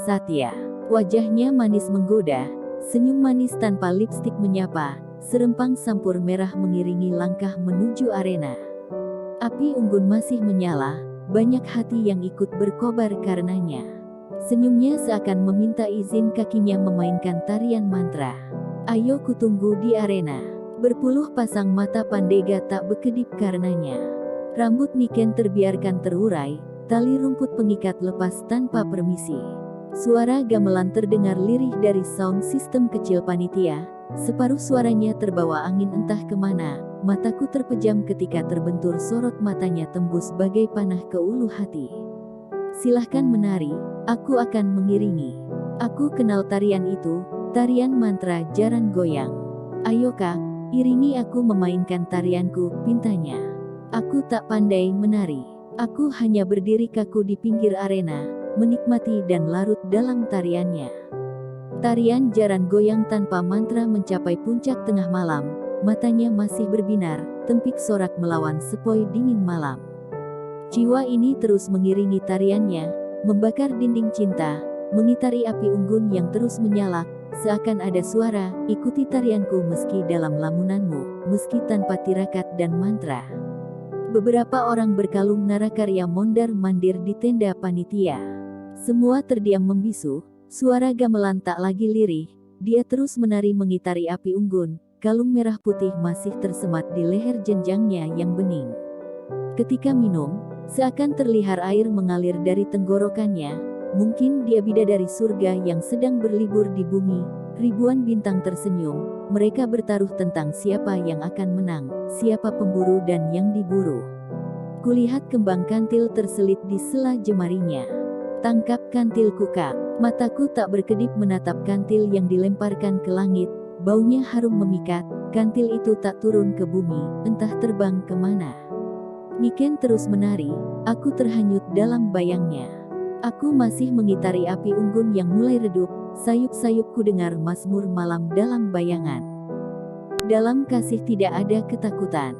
Satya. Wajahnya manis menggoda, senyum manis tanpa lipstik menyapa, serempang sampur merah mengiringi langkah menuju arena. Api unggun masih menyala, banyak hati yang ikut berkobar karenanya. Senyumnya seakan meminta izin kakinya memainkan tarian mantra. Ayo kutunggu di arena. Berpuluh pasang mata Pandega tak berkedip karenanya. Rambut Niken terbiarkan terurai, tali rumput pengikat lepas tanpa permisi. Suara gamelan terdengar lirih dari sound system kecil panitia. Separuh suaranya terbawa angin entah kemana. Mataku terpejam ketika terbentur sorot matanya tembus bagai panah ke ulu hati. Silahkan menari, aku akan mengiringi. Aku kenal tarian itu, tarian mantra jaran goyang. Ayo kak, iringi aku memainkan tarianku, pintanya. Aku tak pandai menari. Aku hanya berdiri kaku di pinggir arena, menikmati dan larut dalam tariannya. Tarian jaran goyang tanpa mantra mencapai puncak tengah malam, matanya masih berbinar, tempik sorak melawan sepoi dingin malam. Jiwa ini terus mengiringi tariannya, membakar dinding cinta, mengitari api unggun yang terus menyala, seakan ada suara, ikuti tarianku meski dalam lamunanmu, meski tanpa tirakat dan mantra. Beberapa orang berkalung narakarya mondar-mandir di tenda panitia. Semua terdiam membisu, suara gamelan tak lagi lirih, dia terus menari mengitari api unggun, kalung merah putih masih tersemat di leher jenjangnya yang bening. Ketika minum, seakan terlihat air mengalir dari tenggorokannya, mungkin dia bidadari surga yang sedang berlibur di bumi, ribuan bintang tersenyum, mereka bertaruh tentang siapa yang akan menang, siapa pemburu dan yang diburu. Kulihat kembang kantil terselit di sela jemarinya. Tangkap kantilku kak, mataku tak berkedip menatap kantil yang dilemparkan ke langit, baunya harum memikat, kantil itu tak turun ke bumi, entah terbang kemana. Niken terus menari, aku terhanyut dalam bayangnya. Aku masih mengitari api unggun yang mulai redup, sayup-sayupku dengar mazmur malam dalam bayangan. Dalam kasih tidak ada ketakutan.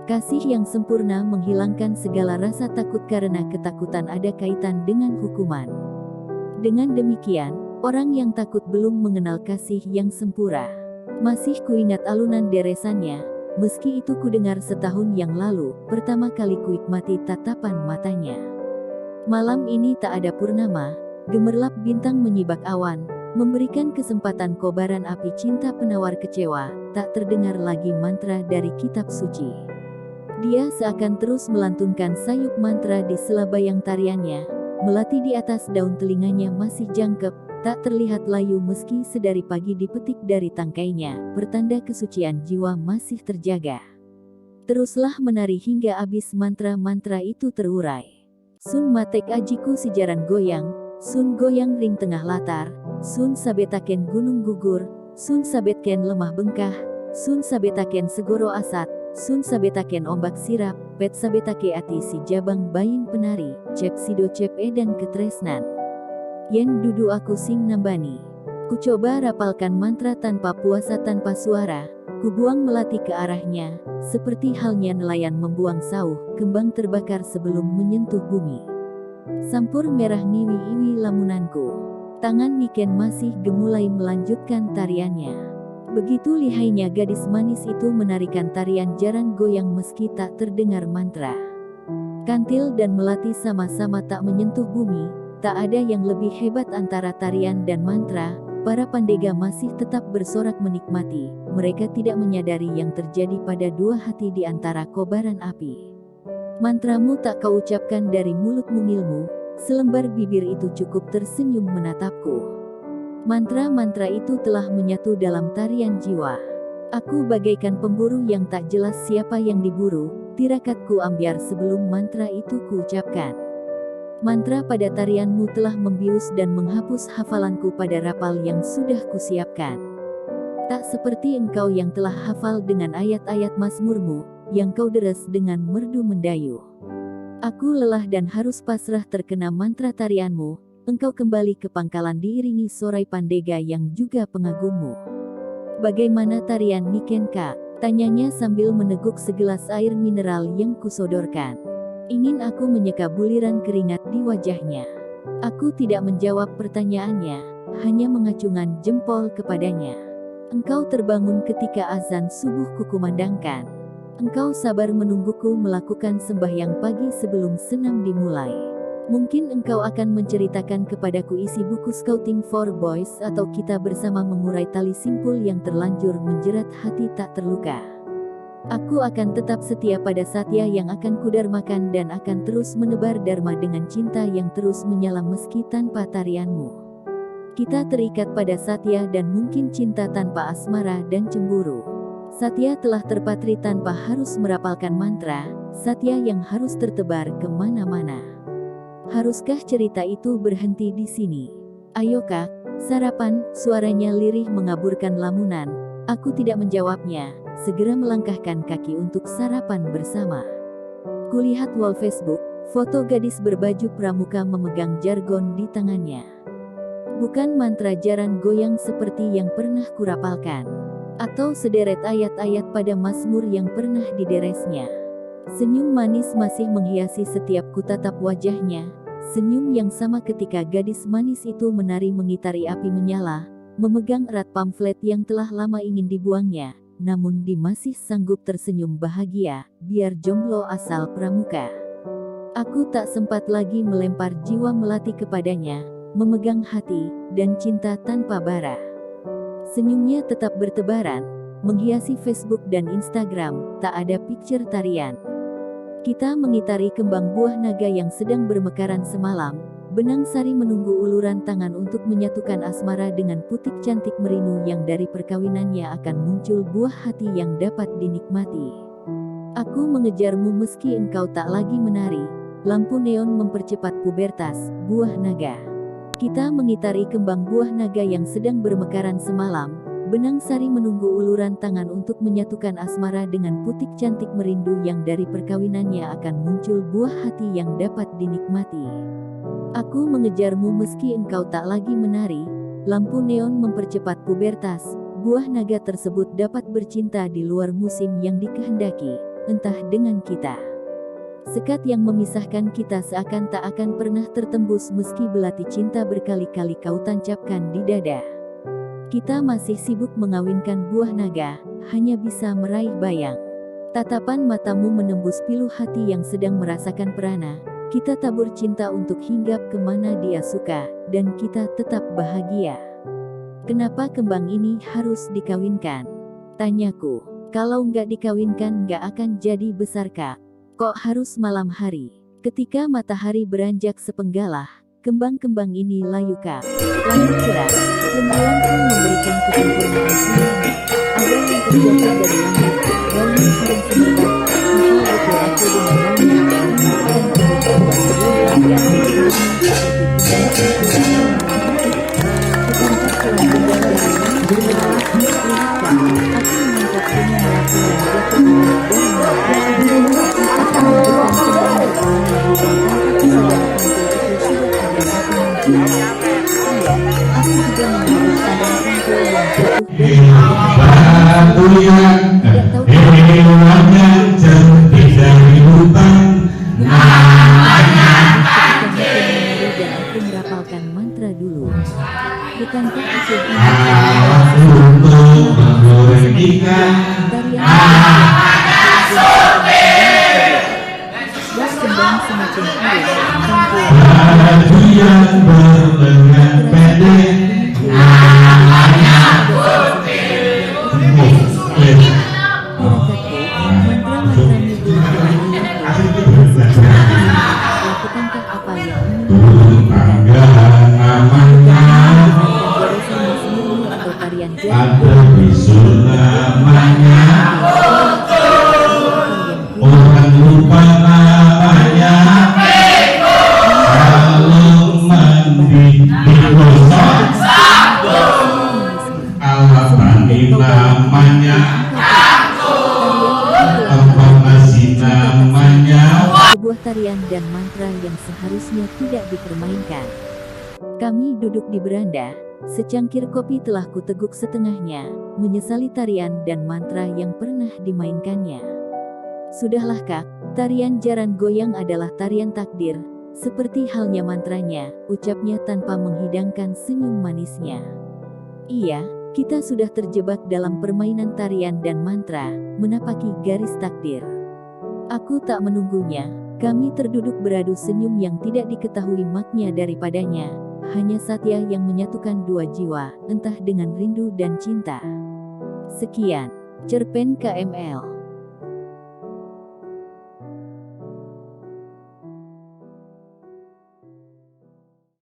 Kasih yang sempurna menghilangkan segala rasa takut karena ketakutan ada kaitan dengan hukuman. Dengan demikian, orang yang takut belum mengenal kasih yang sempurna. Masih kuingat alunan deresannya. Meski itu kudengar setahun yang lalu, pertama kali kuikmati tatapan matanya. Malam ini tak ada purnama, gemerlap bintang menyibak awan, memberikan kesempatan kobaran api cinta penawar kecewa, tak terdengar lagi mantra dari kitab suci. Dia seakan terus melantunkan sayup mantra di sela bayang tariannya, melati di atas daun telinganya masih jangkep, tak terlihat layu meski sedari pagi dipetik dari tangkainya, pertanda kesucian jiwa masih terjaga. Teruslah menari hingga habis mantra-mantra itu terurai. Sun matek ajiku si jaran goyang, sun goyang ring tengah latar, sun sabetaken gunung gugur, sun sabetken lemah bengkah, sun sabetaken segoro asat, sun sabetaken ombak sirap, pet sabetake ati si jabang bayin penari, cep sido cep dan ketresnan. Yen dudu aku sing nambani. Ku coba rapalkan mantra tanpa puasa tanpa suara, ku buang melati ke arahnya, seperti halnya nelayan membuang sauh, kembang terbakar sebelum menyentuh bumi. Sampur merah niwi-iwi lamunanku. Tangan Niken masih gemulai melanjutkan tariannya. Begitu lihainya gadis manis itu menarikan tarian jaran goyang meski tak terdengar mantra. Kantil dan melati sama-sama tak menyentuh bumi. Tak ada yang lebih hebat antara tarian dan mantra, para pandega masih tetap bersorak menikmati, mereka tidak menyadari yang terjadi pada dua hati di antara kobaran api. Mantramu tak kau ucapkan dari mulut mungilmu, selembar bibir itu cukup tersenyum menatapku. Mantra-mantra itu telah menyatu dalam tarian jiwa. Aku bagaikan pemburu yang tak jelas siapa yang diburu, tirakatku ambiar sebelum mantra itu kuucapkan. Mantra pada tarianmu telah membius dan menghapus hafalanku pada rapal yang sudah kusiapkan. Tak seperti engkau yang telah hafal dengan ayat-ayat mazmurmu, yang kau deres dengan merdu mendayu. Aku lelah dan harus pasrah terkena mantra tarianmu, engkau kembali ke pangkalan diiringi sorai pandega yang juga pengagummu. Bagaimana tarian Niken kak? Tanyanya sambil meneguk segelas air mineral yang kusodorkan. Ingin aku menyeka buliran keringat di wajahnya. Aku tidak menjawab pertanyaannya, hanya mengacungkan jempol kepadanya. Engkau terbangun ketika azan subuh kukumandangkan. Engkau sabar menungguku melakukan sembahyang pagi sebelum senam dimulai. Mungkin engkau akan menceritakan kepadaku isi buku Scouting for Boys atau kita bersama mengurai tali simpul yang terlanjur menjerat hati tak terluka. Aku akan tetap setia pada Satya yang akan kudarmakan dan akan terus menebar dharma dengan cinta yang terus menyala meski tanpa tarianmu. Kita terikat pada Satya dan mungkin cinta tanpa asmara dan cemburu. Satya telah terpatri tanpa harus merapalkan mantra, Satya yang harus tertebar kemana-mana. Haruskah cerita itu berhenti di sini? Ayo kak, sarapan, suaranya lirih mengaburkan lamunan. Aku tidak menjawabnya, segera melangkahkan kaki untuk sarapan bersama. Kulihat wall Facebook, foto gadis berbaju pramuka memegang jargon di tangannya. Bukan mantra jaran goyang seperti yang pernah kurapalkan, atau sederet ayat-ayat pada Mazmur yang pernah dideresnya. Senyum manis masih menghiasi setiap kutatap wajahnya, senyum yang sama ketika gadis manis itu menari mengitari api menyala, memegang erat pamflet yang telah lama ingin dibuangnya, namun dia masih sanggup tersenyum bahagia, biar jomblo asal pramuka. Aku tak sempat lagi melempar jiwa melati kepadanya, memegang hati, dan cinta tanpa bara. Senyumnya tetap bertebaran, menghiasi Facebook dan Instagram, tak ada picture tarian. Kita mengitari kembang buah naga yang sedang bermekaran semalam, benang sari menunggu uluran tangan untuk menyatukan asmara dengan putik cantik merinu yang dari perkawinannya akan muncul buah hati yang dapat dinikmati. Aku mengejarmu meski engkau tak lagi menari, lampu neon mempercepat pubertas, buah naga. Kita mengitari kembang buah naga yang sedang bermekaran semalam, benang sari menunggu uluran tangan untuk menyatukan asmara dengan putik cantik merindu yang dari perkawinannya akan muncul buah hati yang dapat dinikmati. Aku mengejarmu meski engkau tak lagi menari, lampu neon mempercepat pubertas, buah naga tersebut dapat bercinta di luar musim yang dikehendaki, entah dengan kita. Sekat yang memisahkan kita seakan tak akan pernah tertembus meski belati cinta berkali-kali kau tancapkan di dada. Kita masih sibuk mengawinkan buah naga, hanya bisa meraih bayang. Tatapan matamu menembus pilu hati yang sedang merasakan perana. Kita tabur cinta untuk hinggap kemana dia suka, dan kita tetap bahagia. Kenapa kembang ini harus dikawinkan? Tanyaku. Kalau nggak dikawinkan nggak akan jadi besar kak. Kok harus malam hari? Ketika matahari beranjak sepenggalah, kembang-kembang ini layu kak. Langit cerah, rembulan pun memberikan kesempurnaan semuanya. Ada yang terjatuh dari langit, daunnya harum semerbak, engkau betul aku dengan maunya dan kemudian berlimpah dan berlimpah seperti kita. Setangkap tulang begal dari langit berwarna lihat kak, aku menangkap bunga melati yang jatuh dari langit. Aku menunjukkan kembang berwarna biru dan tanpa kesadaran itu sudah ada satu mimpi. Aku juga mengambil kadang kumpul yang jatuh dari batu yang tidak tahu namanya dan aku merapalkan mantra dulu. Bukankah itu kembang semakin yang berlengan pendek namanya putih. Lakukankah apa yang atau tarian ada bisul namanya orang lupa namanya kalau mandi di kosong alabani namanya apa masih namanya. Sebuah tarian dan mantra yang seharusnya tidak dipermainkan. Kami duduk di beranda, secangkir kopi telah kuteguk setengahnya, menyesali tarian dan mantra yang pernah dimainkannya. Sudahlah kak, tarian jaran goyang adalah tarian takdir, Seperti halnya mantranya, ucapnya tanpa menghidangkan senyum manisnya. Iya, kita sudah terjebak dalam permainan tarian dan mantra, menapaki garis takdir. Aku tak menunggunya, kami terduduk beradu senyum yang tidak diketahui makna daripadanya, hanya Satya yang menyatukan dua jiwa, entah dengan rindu dan cinta. Sekian, cerpen KML.